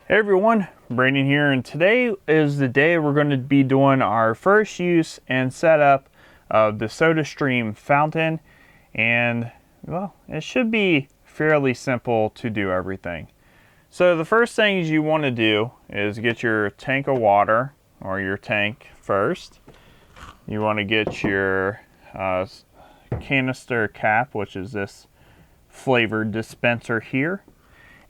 Hey everyone, Brandon here, and today is the day we're going to be doing our first use and setup of the Sodastream fountain, and well, it should be fairly simple to do everything. So the first things you want to do is get your tank of water, or your tank first. You want to get your canister cap, which is this flavored dispenser here.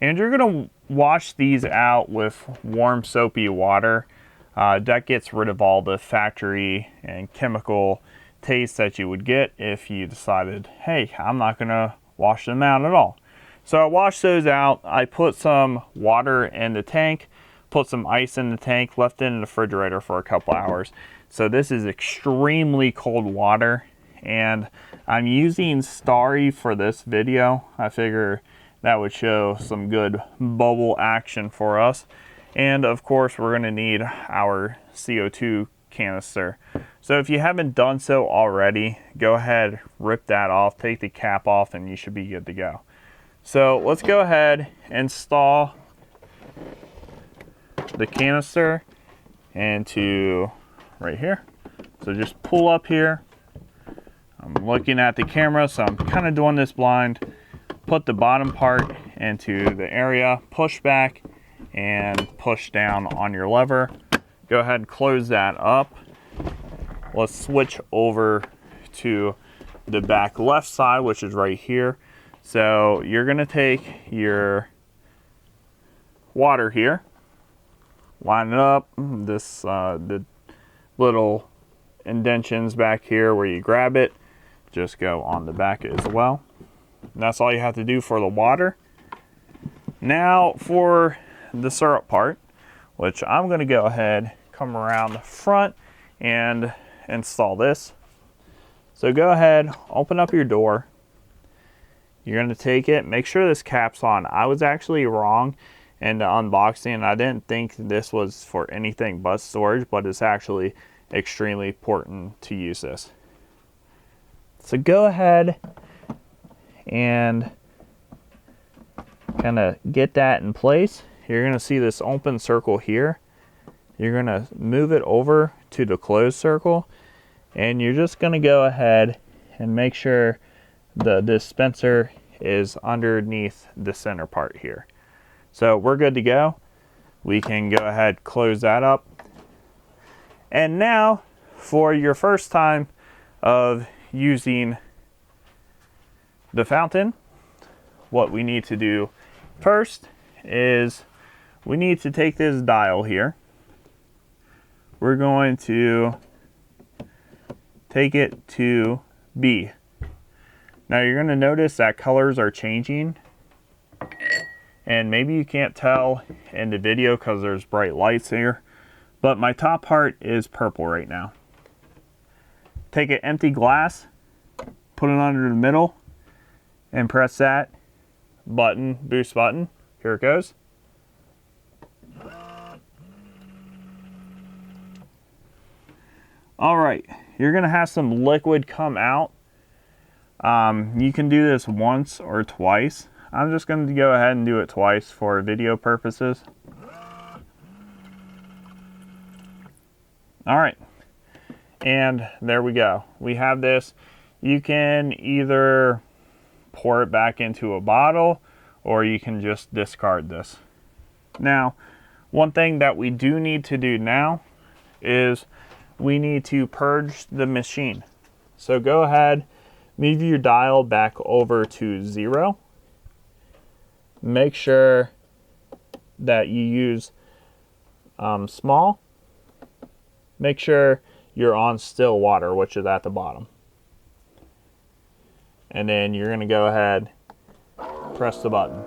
And you're going to wash these out with warm soapy water. That gets rid of all the factory and chemical taste that you would get if you decided, hey, I'm not going to wash them out at all. So I washed those out. I put some water in the tank, put some ice in the tank, left it in the refrigerator for a couple hours. So this is extremely cold water, and I'm using Starry for this video. I figure that would show some good bubble action for us. And of course, we're gonna need our CO2 canister. So if you haven't done so already, go ahead, rip that off, take the cap off, and you should be good to go. So let's go ahead and install the canister into right here. So just pull up here. I'm looking at the camera, so I'm kind of doing this blind. Put the bottom part into the area, push back and push down on your lever. Go ahead and close that up. Let's switch over to the back left side, which is right here. So you're gonna take your water here, line it up, the little indentions back here where you grab it, just go on the back as well. And that's all you have to do for the water. Now for the syrup part, which I'm going to go ahead, come around the front and install this. So go ahead, open up your door. You're going to take it, make sure this cap's on. I was actually wrong in the unboxing. I didn't think this was for anything but storage, but it's actually extremely important to use this. So go ahead and kind of get that in place. You're going to see this open circle here. You're going to move it over to the closed circle, and you're just going to go ahead and make sure the dispenser is underneath the center part here. So we're good to go. We can go ahead, close that up. And now for your first time of using the fountain, what we need to do first is we need to take this dial here. We're going to take it to B. Now you're going to notice that colors are changing, and maybe you can't tell in the video because there's bright lights here, but my top part is purple right now. Take an empty glass, put it under the middle, and press that button, boost button. Here it goes. All right, you're gonna have some liquid come out. You can do this once or twice. I'm just going to go ahead and do it twice for video purposes. All right, and there we go. We have this. You can either pour it back into a bottle, or you can just discard this. Now, one thing that we do need to do now is we need to purge the machine. So go ahead, move your dial back over to 0. Make sure that you use small. Make sure you're on still water, which is at the bottom. And then you're going to go ahead, press the button.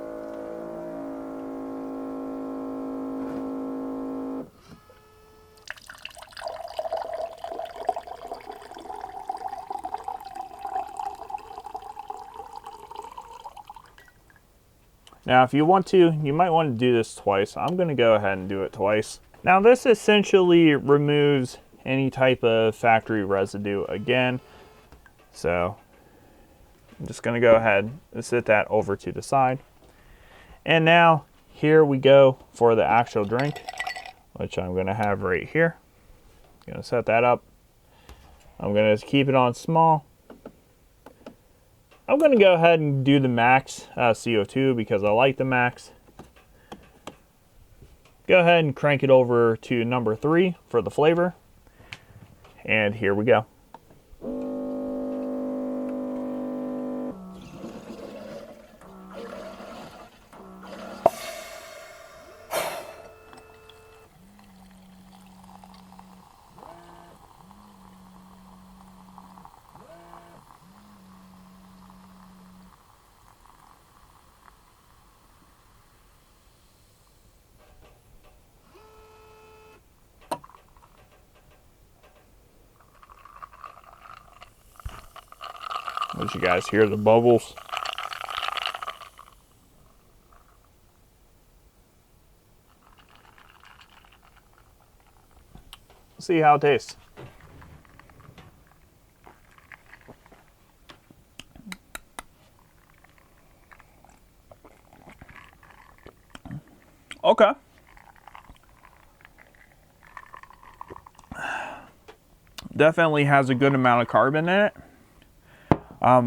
Now, if you want to, you might want to do this twice. I'm going to go ahead and do it twice. Now, this essentially removes any type of factory residue again. So I'm just going to go ahead and set that over to the side. And now here we go for the actual drink, which I'm gonna have right here. Gonna set that up. I'm gonna keep it on small. I'm gonna go ahead and do the max CO2 because I like the max. Go ahead and crank it over to number 3 for the flavor. And here we go. As you guys hear the bubbles. See how it tastes. Okay. Definitely has a good amount of carbon in it.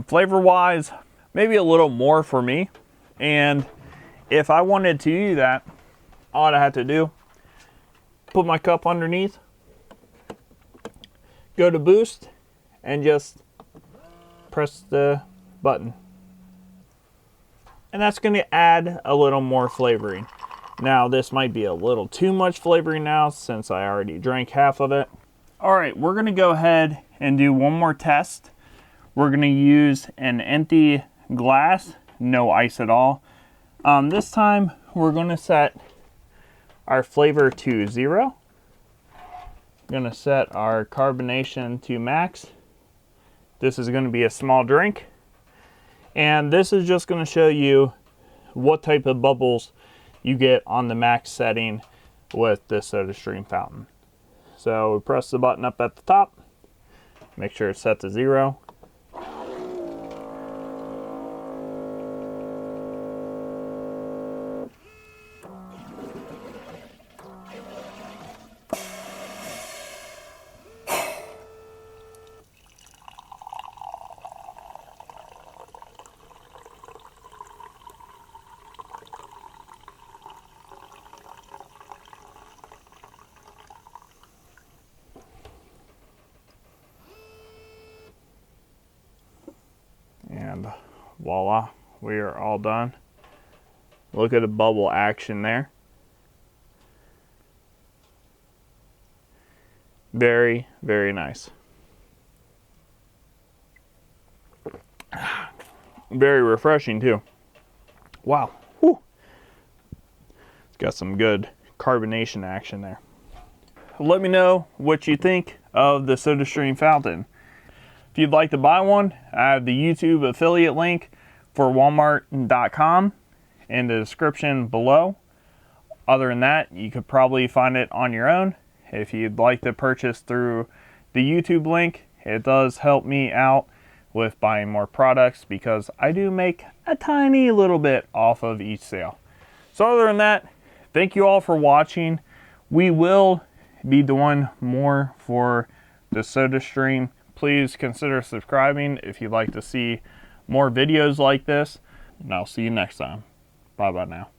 Flavor wise, maybe a little more for me. And if I wanted to do that, all I had to do, put my cup underneath, go to boost, and just press the button. And that's going to add a little more flavoring. Now this might be a little too much flavoring now since I already drank half of it. All right, we're going to go ahead and do one more test. We're going to use an empty glass, no ice at all. This time we're going to set our flavor to 0. We're going to set our carbonation to max. This is going to be a small drink. And this is just going to show you what type of bubbles you get on the max setting with this Sodastream fountain. So we press the button up at the top, make sure it's set to 0. And voila, we are all done. Look at the bubble action there. Very, very nice. Very refreshing too. Wow. Whew. It's got some good carbonation action there. Let me know what you think of the Sodastream fountain. If you'd like to buy one, I have the YouTube affiliate link for Walmart.com in the description below. Other than that, you could probably find it on your own. If you'd like to purchase through the YouTube link, it does help me out with buying more products because I do make a tiny little bit off of each sale. So other than that, thank you all for watching. We will be doing more for the Sodastream. Please consider subscribing if you'd like to see more videos like this. And I'll see you next time. Bye bye now.